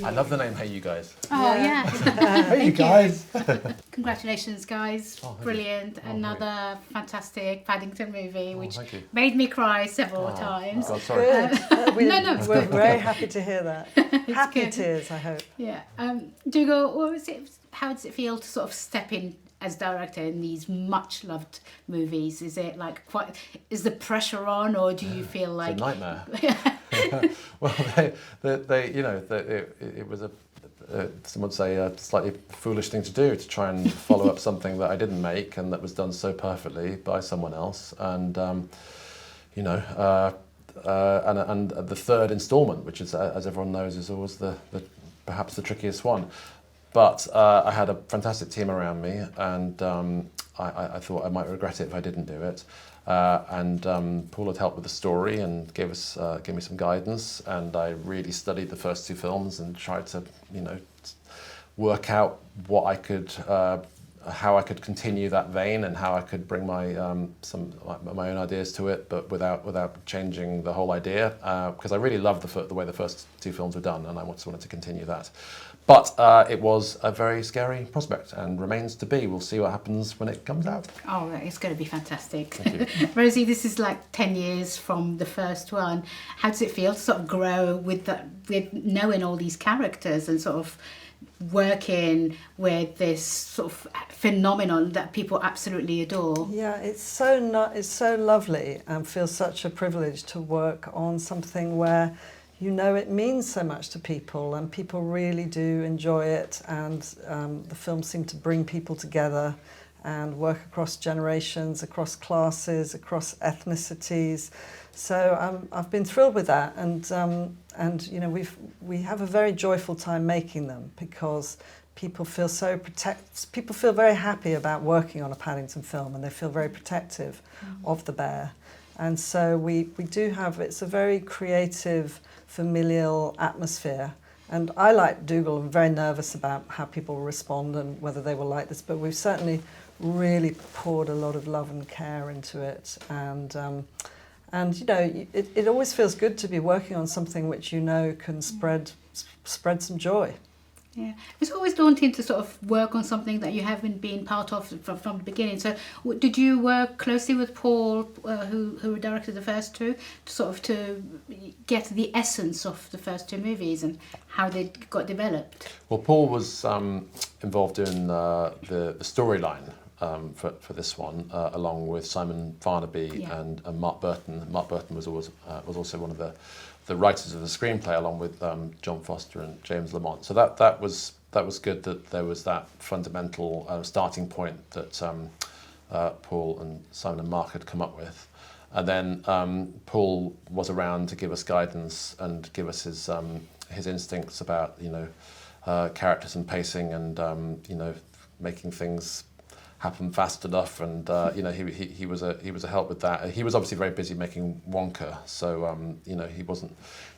I love the name Hey You Guys. Oh, yeah. Hey You Guys. Congratulations, guys. Brilliant. Another fantastic Paddington movie, which thank you. made me cry several times. God, sorry. Good. We're very happy to hear that. Happy good. tears, I hope. Yeah. Dougal, how does it feel to sort of step in as director in these much loved movies? Is it like is the pressure on, or do you feel like It's a nightmare. Well, it was some would say a slightly foolish thing to do, to try and follow up something that I didn't make and that was done so perfectly by someone else. And and the third instalment, which is, as everyone knows, is always perhaps the trickiest one. But I had a fantastic team around me, and I thought I might regret it if I didn't do it. Paul had helped with the story and gave me some guidance, and I really studied the first two films and tried to, work out what I could, how I could continue that vein and how I could bring my my own ideas to it, but without changing the whole idea. Because I really loved the way the first two films were done, and I just wanted to continue that. But it was a very scary prospect and remains to be. We'll see what happens when it comes out. Oh, it's going to be fantastic. Thank you. Rosie, this is like 10 years from the first one. How does it feel to sort of grow with knowing all these characters and sort of working with this sort of phenomenon that people absolutely adore? Yeah, it's so lovely, and feels such a privilege to work on something where it means so much to people, and people really do enjoy it, and the films seem to bring people together and work across generations, across classes, across ethnicities. So I've been thrilled with that, and we have a very joyful time making them, because people feel people feel very happy about working on a Paddington film, and they feel very protective of the bear. And so we do have, it's a very creative, familial atmosphere. And I, like Dougal, am very nervous about how people respond and whether they will like this, but we've certainly really poured a lot of love and care into it. And it always feels good to be working on something which can spread some joy. Yeah, it's always daunting to sort of work on something that you haven't been part of from the beginning. So, did you work closely with Paul, who directed the first two, to get the essence of the first two movies and how they got developed? Well, Paul was involved in the storyline for this one, along with Simon Farnaby and Mark Burton. Mark Burton was also one of the writers of the screenplay, along with John Foster and James Lamont. So that was good, that there was that fundamental starting point that Paul and Simon and Mark had come up with. And then Paul was around to give us guidance and give us his instincts about characters and pacing, and making things happen fast enough, and he was a help with that. He was obviously very busy making Wonka, so he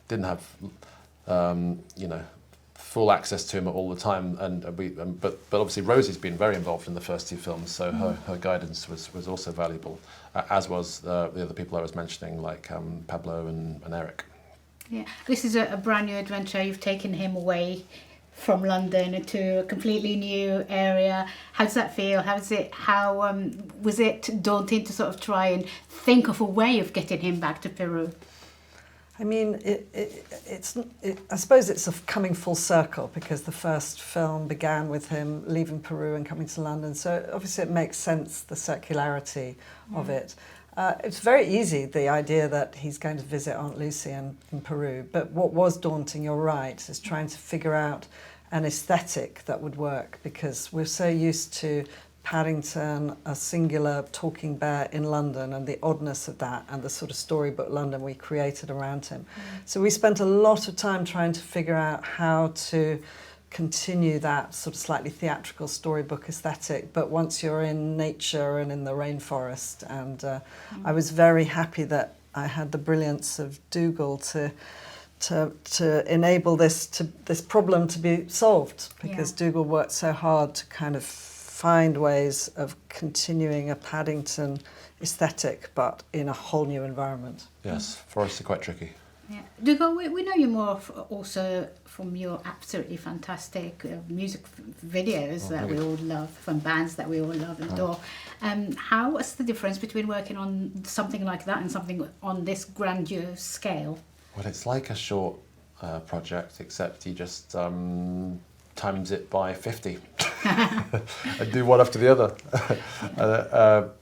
didn't have full access to him all the time, but obviously Rosie's been very involved in the first two films, so her guidance was also valuable, as was the other people I was mentioning, like Pablo and Eric. Yeah, this is a brand new adventure. You've taken him away from London to a completely new area. How does that feel? How was it daunting to sort of try and think of a way of getting him back to Peru? I mean, I suppose it's coming full circle, because the first film began with him leaving Peru and coming to London. So obviously it makes sense, the circularity of it. It's very easy, the idea that he's going to visit Aunt Lucy in Peru. But what was daunting, you're right, is trying to figure out an aesthetic that would work, because we're so used to Paddington, a singular talking bear in London, and the oddness of that, and the sort of storybook London we created around him. So we spent a lot of time trying to figure out how to continue that sort of slightly theatrical storybook aesthetic, but once you're in nature and in the rainforest. And I was very happy that I had the brilliance of Dougal to enable this problem to be solved, because Dougal worked so hard to kind of find ways of continuing a Paddington aesthetic, but in a whole new environment. Yes, forests are quite tricky. Yeah. Dougal, we know you more also from your absolutely fantastic music videos that we all love, from bands that we all love and adore. What's the difference between working on something like that and something on this grandiose scale? Well, it's like a short project, except you just times it by 50 and do one after the other.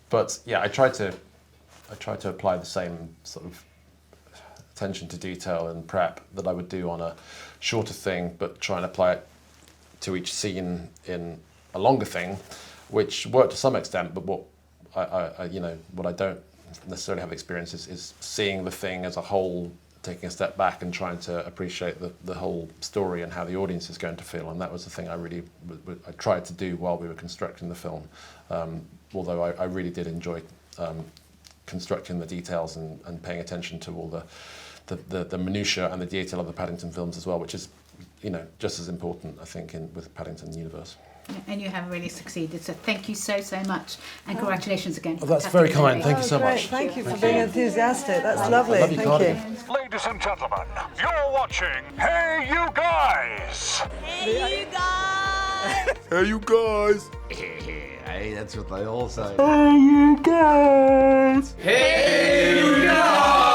But yeah, I try to apply the same sort of attention to detail and prep that I would do on a shorter thing, but try and apply it to each scene in a longer thing, which worked to some extent. But what I don't necessarily have experience is seeing the thing as a whole, taking a step back and trying to appreciate the whole story and how the audience is going to feel. And that was the thing I tried to do while we were constructing the film. Although I really did enjoy constructing the details and paying attention to all the minutiae and the detail of the Paddington films as well, which is, just as important, I think, with the Paddington universe. And you have really succeeded, so thank you so much, and congratulations again. That's very kind. Thank you so great. much. Thank you for being enthusiastic. That's lovely. I love you, Thank Carlín. you. Ladies and gentlemen, you're watching Hey You Guys! Hey, you guys! Hey, you guys! Hey, that's what they all say. Hey, you guys! Hey, you guys!